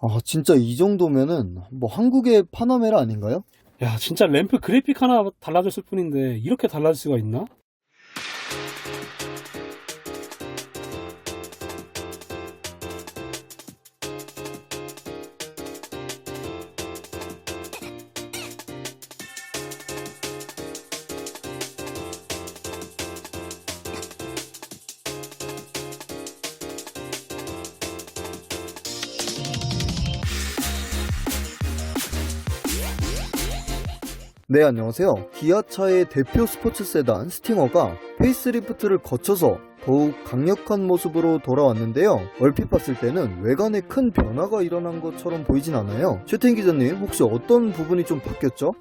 아, 진짜 이 정도면은 뭐 한국의 파나메라 아닌가요? 야, 진짜 램프 그래픽 하나 달라졌을 뿐인데 이렇게 달라질 수가 있나? 네, 안녕하세요. 기아차의 대표 스포츠 세단 스팅어가 페이스리프트를 거쳐서 더욱 강력한 모습으로 돌아왔는데요. 얼핏 봤을 때는 외관에 큰 변화가 일어난 것처럼 보이진 않아요. 최태인 기자님, 혹시 어떤 부분이 좀 바뀌었죠?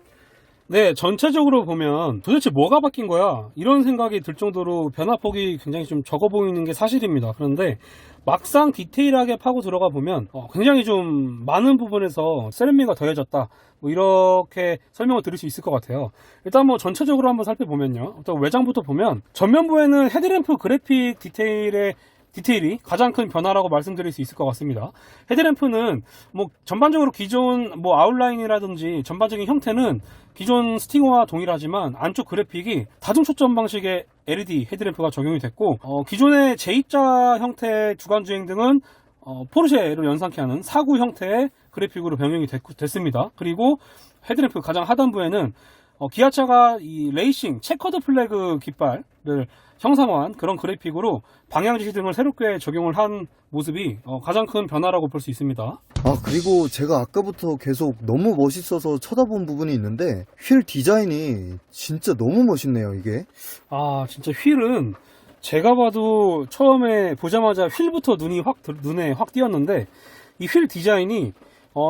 네, 전체적으로 보면 도대체 뭐가 바뀐 거야? 이런 생각이 들 정도로 변화폭이 굉장히 좀 적어 보이는 게 사실입니다. 그런데 막상 디테일하게 파고 들어가 보면 굉장히 좀 많은 부분에서 세련미가 더해졌다. 뭐 이렇게 설명을 드릴 수 있을 것 같아요. 일단 뭐 전체적으로 한번 살펴보면요. 일단 외장부터 보면 전면부에는 헤드램프 그래픽 디테일이 가장 큰 변화라고 말씀드릴 수 있을 것 같습니다. 헤드램프는 뭐 전반적으로 기존 뭐 아웃라인이라든지 전반적인 형태는 기존 스팅어와 동일하지만 안쪽 그래픽이 다중 초점 방식의 LED 헤드램프가 적용이 됐고 기존의 J자 형태의 주간주행 등은 포르쉐를 연상케 하는 사구 형태의 그래픽으로 변경이 됐습니다. 그리고 헤드램프 가장 하단부에는 기아차가 이 레이싱 체커드 플래그 깃발을 형상화한 그런 그래픽으로 방향지시 등을 새롭게 적용을 한 모습이 가장 큰 변화라고 볼 수 있습니다. 아, 그리고 제가 아까부터 계속 너무 멋있어서 쳐다본 부분이 있는데 휠 디자인이 진짜 너무 멋있네요, 이게. 아, 진짜 휠은 제가 봐도 처음에 보자마자 휠부터 눈에 확 띄었는데 이 휠 디자인이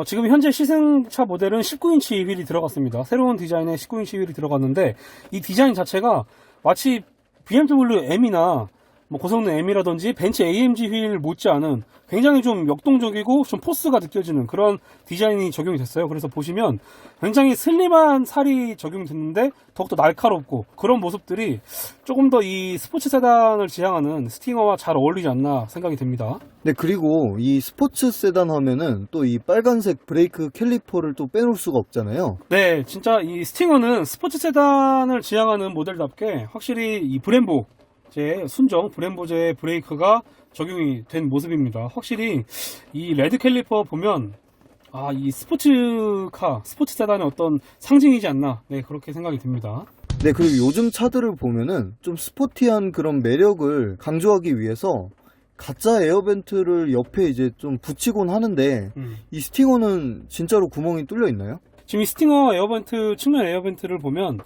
지금 현재 시승차 모델은 19인치 휠이 들어갔습니다. 새로운 디자인의 19인치 휠이 들어갔는데 이 디자인 자체가 마치 BMW M이나 뭐 고성능 M이라든지 벤츠 AMG 휠 못지않은 굉장히 좀 역동적이고 좀 포스가 느껴지는 그런 디자인이 적용이 됐어요. 그래서 보시면 굉장히 슬림한 살이 적용이 됐는데 더욱더 날카롭고 그런 모습들이 조금 더 이 스포츠 세단을 지향하는 스팅어와 잘 어울리지 않나 생각이 됩니다. 네, 그리고 이 스포츠 세단 하면은 또 이 빨간색 브레이크 캘리퍼를 또 빼놓을 수가 없잖아요. 네, 진짜 이 스팅어는 스포츠 세단을 지향하는 모델답게 확실히 이 순정 브렘보제의 브레이크가 적용이 된 모습입니다. 확실히 이 레드 캘리퍼 보면 이 스포츠 세단의 어떤 상징이지 않나, 네, 그렇게 생각이 듭니다. 네, 그리고 요즘 차들을 보면은 좀 스포티한 그런 매력을 강조하기 위해서 가짜 에어벤트를 옆에 이제 좀 붙이곤 하는데 이 스팅어는 진짜로 구멍이 뚫려 있나요? 지금 이 스팅어 측면 에어벤트를 보면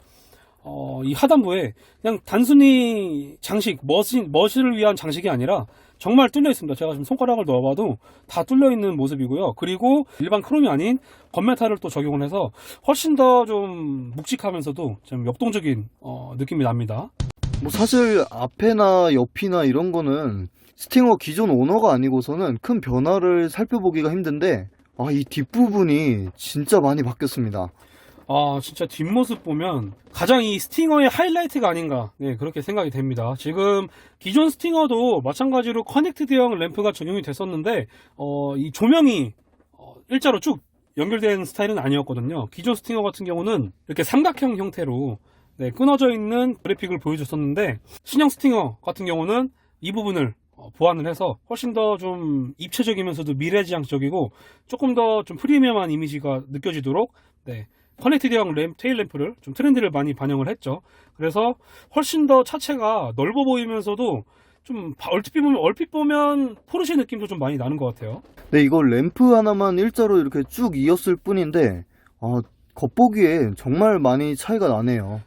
이 하단부에 그냥 단순히 멋을 위한 장식이 아니라 정말 뚫려 있습니다. 제가 지금 손가락을 넣어봐도 다 뚫려 있는 모습이고요. 그리고 일반 크롬이 아닌 건메탈을 또 적용을 해서 훨씬 더 좀 묵직하면서도 좀 역동적인 느낌이 납니다. 뭐 사실 앞에나 옆이나 이런 거는 스팅어 기존 오너가 아니고서는 큰 변화를 살펴보기가 힘든데 이 뒷부분이 진짜 많이 바뀌었습니다. 진짜 뒷모습 보면 가장 이 스팅어의 하이라이트가 아닌가, 네, 그렇게 생각이 됩니다. 지금 기존 스팅어도 마찬가지로 커넥트드형 램프가 적용이 됐었는데 이 조명이 일자로 쭉 연결된 스타일은 아니었거든요. 기존 스팅어 같은 경우는 이렇게 삼각형 형태로, 네, 끊어져 있는 그래픽을 보여줬었는데 신형 스팅어 같은 경우는 이 부분을 보완을 해서 훨씬 더 좀 입체적이면서도 미래지향적이고 조금 더 좀 프리미엄한 이미지가 느껴지도록, 네, 커넥티드형 테일 램프를 좀 트렌드를 많이 반영을 했죠. 그래서 훨씬 더 차체가 넓어 보이면서도 좀 얼핏 보면 포르쉐 느낌도 좀 많이 나는 것 같아요. 네, 이거 램프 하나만 일자로 이렇게 쭉 이었을 뿐인데 겉보기에 정말 많이 차이가 나네요.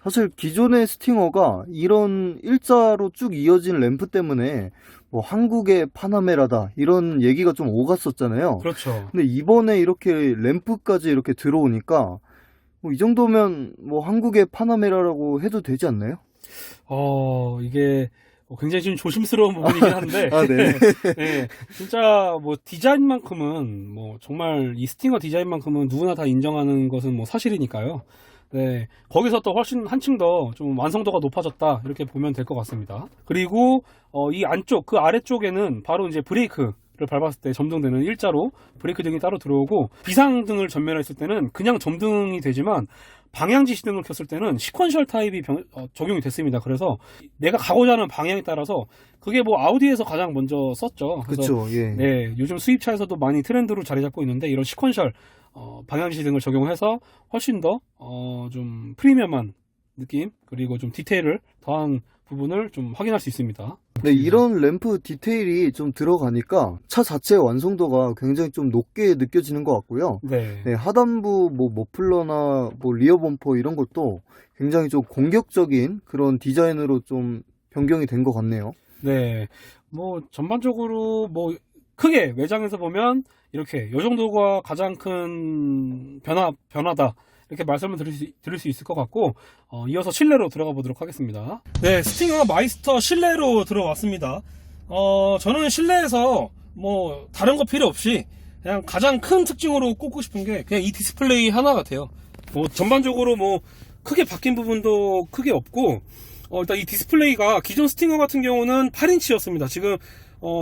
사실 기존의 스팅어가 이런 일자로 쭉 이어진 램프 때문에 뭐 한국의 파나메라다 이런 얘기가 좀 오갔었잖아요. 그렇죠. 근데 이번에 이렇게 램프까지 이렇게 들어오니까 뭐 이 정도면 뭐 한국의 파나메라라고 해도 되지 않나요? 이게 굉장히 좀 조심스러운 부분이긴 한데 네. 네, 진짜 뭐 디자인만큼은 뭐 정말 이 스팅어 디자인만큼은 누구나 다 인정하는 것은 뭐 사실이니까요. 네, 거기서 또 훨씬 한층 더 좀 완성도가 높아졌다 이렇게 보면 될 것 같습니다. 그리고 이 안쪽 그 아래쪽에는 바로 이제 브레이크를 밟았을 때 점등되는 일자로 브레이크 등이 따로 들어오고, 비상등을 전면했을 때는 그냥 점등이 되지만 방향지시등을 켰을 때는 시퀀셜 타입이 적용이 됐습니다. 그래서 내가 가고자 하는 방향에 따라서, 그게 뭐 아우디에서 가장 먼저 썼죠. 그래서 그쵸, 예. 네, 요즘 수입차에서도 많이 트렌드로 자리 잡고 있는데, 이런 시퀀셜 방향지시등을 적용해서 훨씬 더 좀 프리미엄한 느낌, 그리고 좀 디테일을 더한 부분을 좀 확인할 수 있습니다. 네, 이런 램프 디테일이 좀 들어가니까 차 자체의 완성도가 굉장히 좀 높게 느껴지는 것 같고요. 네. 네, 하단부 뭐 머플러나 뭐 리어 범퍼 이런 것도 굉장히 좀 공격적인 그런 디자인으로 좀 변경이 된 것 같네요. 네. 뭐 전반적으로 뭐 크게 외장에서 보면 이렇게 요 정도가 가장 큰 변화다, 이렇게 말씀을 드릴 수 있을 것 같고, 이어서 실내로 들어가 보도록 하겠습니다. 네, 스팅어 마이스터 실내로 들어왔습니다. 저는 실내에서 뭐 다른 거 필요 없이 그냥 가장 큰 특징으로 꼽고 싶은 게 그냥 이 디스플레이 하나 같아요. 뭐 전반적으로 뭐 크게 바뀐 부분도 크게 없고, 일단 이 디스플레이가 기존 스팅어 같은 경우는 8인치였습니다. 지금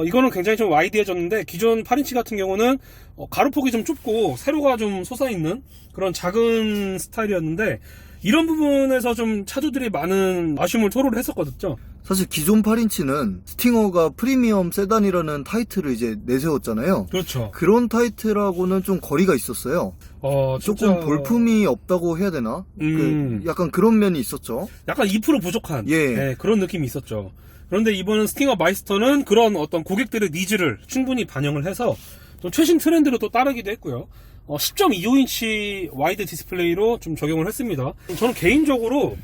이거는 굉장히 좀 와이드해졌는데, 기존 8인치 같은 경우는 가로폭이 좀 좁고 세로가 좀 솟아있는 그런 작은 스타일이었는데, 이런 부분에서 좀 차주들이 많은 아쉬움을 토로를 했었거든요. 사실 기존 8인치는 스팅어가 프리미엄 세단이라는 타이틀을 이제 내세웠잖아요. 그렇죠. 그런 타이틀하고는 좀 거리가 있었어요. 조금 볼품이 없다고 해야 되나? 약간 그런 면이 있었죠. 약간 2% 부족한 예. 그런 느낌이 있었죠. 그런데 이번 스팅어 마이스터는 그런 어떤 고객들의 니즈를 충분히 반영을 해서 좀 최신 트렌드로 또 따르기도 했고요. 10.25인치 와이드 디스플레이로 좀 적용을 했습니다. 저는 개인적으로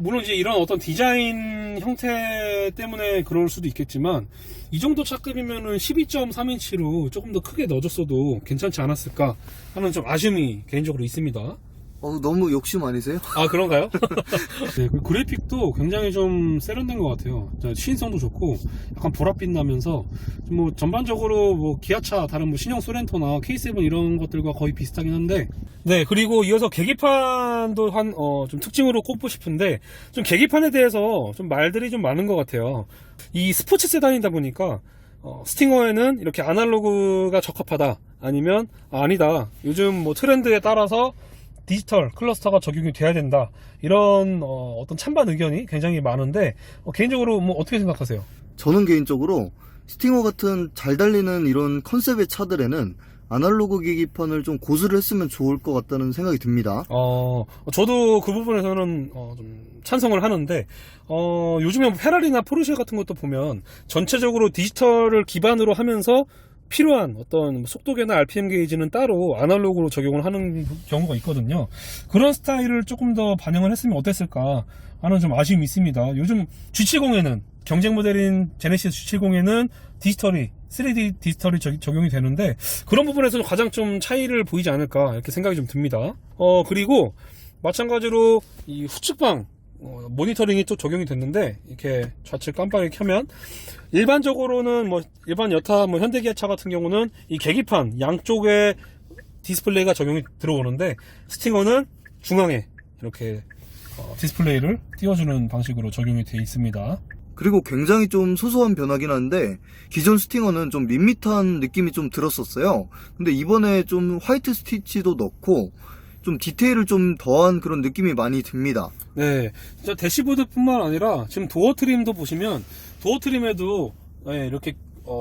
물론 이제 이런 어떤 디자인 형태 때문에 그럴 수도 있겠지만, 이 정도 차급이면은 12.3인치로 조금 더 크게 넣어줬어도 괜찮지 않았을까 하는 좀 아쉬움이 개인적으로 있습니다. 너무 욕심 아니세요? 아, 그런가요? 네, 그 그래픽도 굉장히 좀 세련된 것 같아요. 시인성도 좋고 약간 보랏빛 나면서 뭐 전반적으로 뭐 기아차 다른 뭐 신형 소렌토나 K7 이런 것들과 거의 비슷하긴 한데, 네, 그리고 이어서 계기판도 좀 특징으로 꼽고 싶은데, 좀 계기판에 대해서 좀 말들이 좀 많은 것 같아요. 이 스포츠 세단이다 보니까 스팅어에는 이렇게 아날로그가 적합하다, 아니면 아니다, 요즘 뭐 트렌드에 따라서 디지털 클러스터가 적용이 돼야 된다, 이런 어떤 찬반 의견이 굉장히 많은데, 개인적으로 뭐 어떻게 생각하세요? 저는 개인적으로 스팅어 같은 잘 달리는 이런 컨셉의 차들에는 아날로그 계기판을 좀 고수를 했으면 좋을 것 같다는 생각이 듭니다. 저도 그 부분에서는 좀 찬성을 하는데, 요즘에 페라리나 포르쉐 같은 것도 보면 전체적으로 디지털을 기반으로 하면서 필요한 어떤 속도계나 RPM 게이지는 따로 아날로그로 적용을 하는 경우가 있거든요. 그런 스타일을 조금 더 반영을 했으면 어땠을까 하는 좀 아쉬움이 있습니다. 요즘 G70에는, 경쟁 모델인 제네시스 G70에는 디지털이, 3D 디지털이 적용이 되는데, 그런 부분에서 가장 좀 차이를 보이지 않을까, 이렇게 생각이 좀 듭니다. 그리고 마찬가지로 이 후측방 모니터링이 또 적용이 됐는데, 이렇게 좌측 깜빡이 켜면 일반적으로는 뭐 일반 여타 뭐 현대기아차 같은 경우는 이 계기판 양쪽에 디스플레이가 적용이 들어오는데, 스팅어는 중앙에 이렇게 디스플레이를 띄워주는 방식으로 적용이 되어 있습니다. 그리고 굉장히 좀 소소한 변화긴 한데, 기존 스팅어는 좀 밋밋한 느낌이 좀 들었었어요. 근데 이번에 좀 화이트 스티치도 넣고 좀 디테일을 좀 더한 그런 느낌이 많이 듭니다. 네, 진짜 대시보드뿐만 아니라 지금 도어 트림도 보시면, 도어 트림에도 이렇게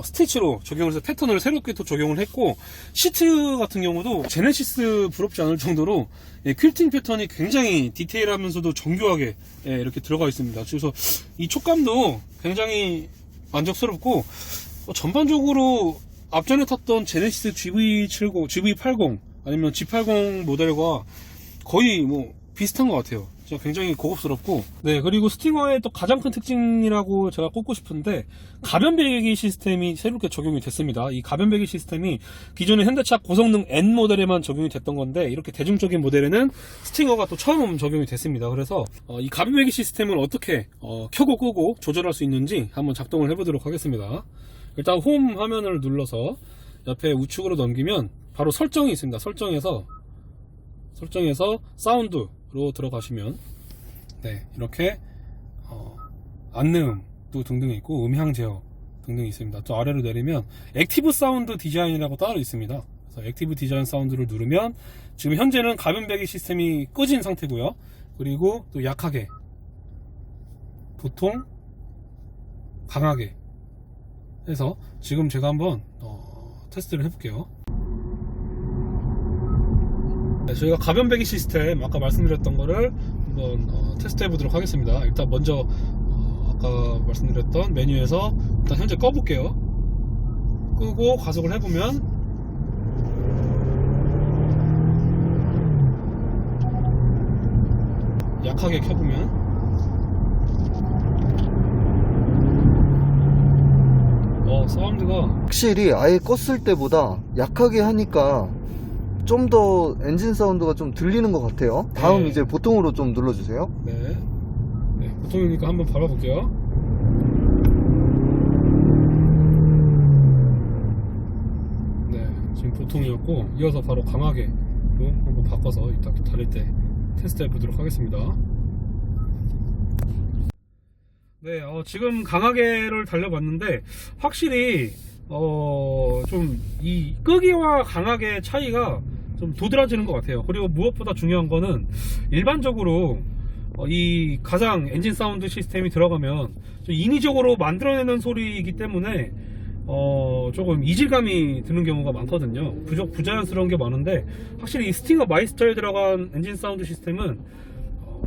스티치로 적용을 해서 패턴을 새롭게 또 적용을 했고, 시트 같은 경우도 제네시스 부럽지 않을 정도로 퀼팅 패턴이 굉장히 디테일하면서도 정교하게 이렇게 들어가 있습니다. 그래서 이 촉감도 굉장히 만족스럽고, 전반적으로 앞전에 탔던 제네시스 GV70, GV80 아니면 G80 모델과 거의 뭐 비슷한 것 같아요. 진짜 굉장히 고급스럽고. 네, 그리고 스팅어의 또 가장 큰 특징이라고 제가 꼽고 싶은데, 가변 배기 시스템이 새롭게 적용이 됐습니다. 이 가변 배기 시스템이 기존의 현대차 고성능 N 모델에만 적용이 됐던 건데, 이렇게 대중적인 모델에는 스팅어가 또 처음 적용이 됐습니다. 그래서 이 가변 배기 시스템을 어떻게 켜고 끄고 조절할 수 있는지 한번 작동을 해보도록 하겠습니다. 일단 홈 화면을 눌러서 옆에 우측으로 넘기면 바로 설정이 있습니다. 설정에서 사운드로 들어가시면, 네, 이렇게 안내음도 등등 있고 음향 제어도 등등이 있습니다. 또 아래로 내리면 액티브 사운드 디자인이라고 따로 있습니다. 그래서 액티브 디자인 사운드를 누르면 지금 현재는 가변 배기 시스템이 꺼진 상태고요. 그리고 또 약하게, 보통, 강하게 해서 지금 제가 한번 테스트를 해볼게요. 네, 저희가 가변 배기 시스템 아까 말씀드렸던 거를 한번 테스트 해보도록 하겠습니다. 일단 먼저 아까 말씀드렸던 메뉴에서 일단 현재 꺼볼게요. 끄고 가속을 해보면 약하게 켜보면 사운드가 확실히 아예 껐을 때보다 약하게 하니까 좀 더 엔진 사운드가 좀 들리는 것 같아요. 다음 네. 이제 보통으로 좀 눌러주세요. 네, 보통이니까 한번 밟아볼게요. 네, 지금 보통이었고 이어서 바로 강하게 한번 바꿔서 이따 달릴 때 테스트 해보도록 하겠습니다. 네, 지금 강하게를 달려봤는데 확실히 좀 이 끄기와 강하게 차이가 좀 도드라지는 것 같아요. 그리고 무엇보다 중요한 거는 일반적으로 이 가상 엔진 사운드 시스템이 들어가면 좀 인위적으로 만들어내는 소리이기 때문에 조금 이질감이 드는 경우가 많거든요. 부자연스러운 게 많은데 확실히 이 스팅어 마이스터에 들어간 엔진 사운드 시스템은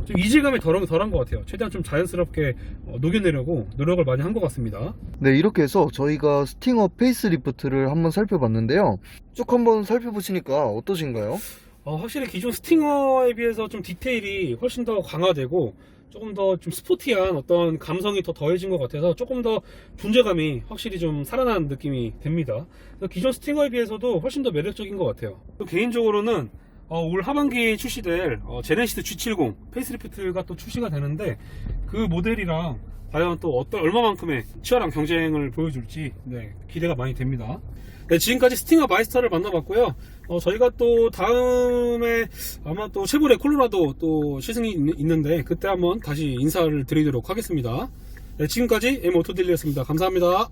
좀 이질감이 덜한 것 같아요. 최대한 좀 자연스럽게 녹여내려고 노력을 많이 한 것 같습니다. 네, 이렇게 해서 저희가 스팅어 페이스리프트를 한번 살펴봤는데요. 쭉 한번 살펴보시니까 어떠신가요? 확실히 기존 스팅어에 비해서 좀 디테일이 훨씬 더 강화되고 조금 더 좀 스포티한 어떤 감성이 더 더해진 것 같아서 조금 더 존재감이 확실히 좀 살아난 느낌이 됩니다. 기존 스팅어에 비해서도 훨씬 더 매력적인 것 같아요. 개인적으로는 올 하반기에 출시될 제네시스 G70 페이스리프트가 또 출시가 되는데 그 모델이랑 과연 또 얼마만큼의 치열한 경쟁을 보여줄지 기대가 많이 됩니다. 네, 지금까지 스팅어 마이스터를 만나봤고요. 저희가 또 다음에 아마 또 쉐보레 콜로라도 또 시승이 있는데 그때 한번 다시 인사를 드리도록 하겠습니다. 네, 지금까지 M 오토딜리였습니다. 감사합니다.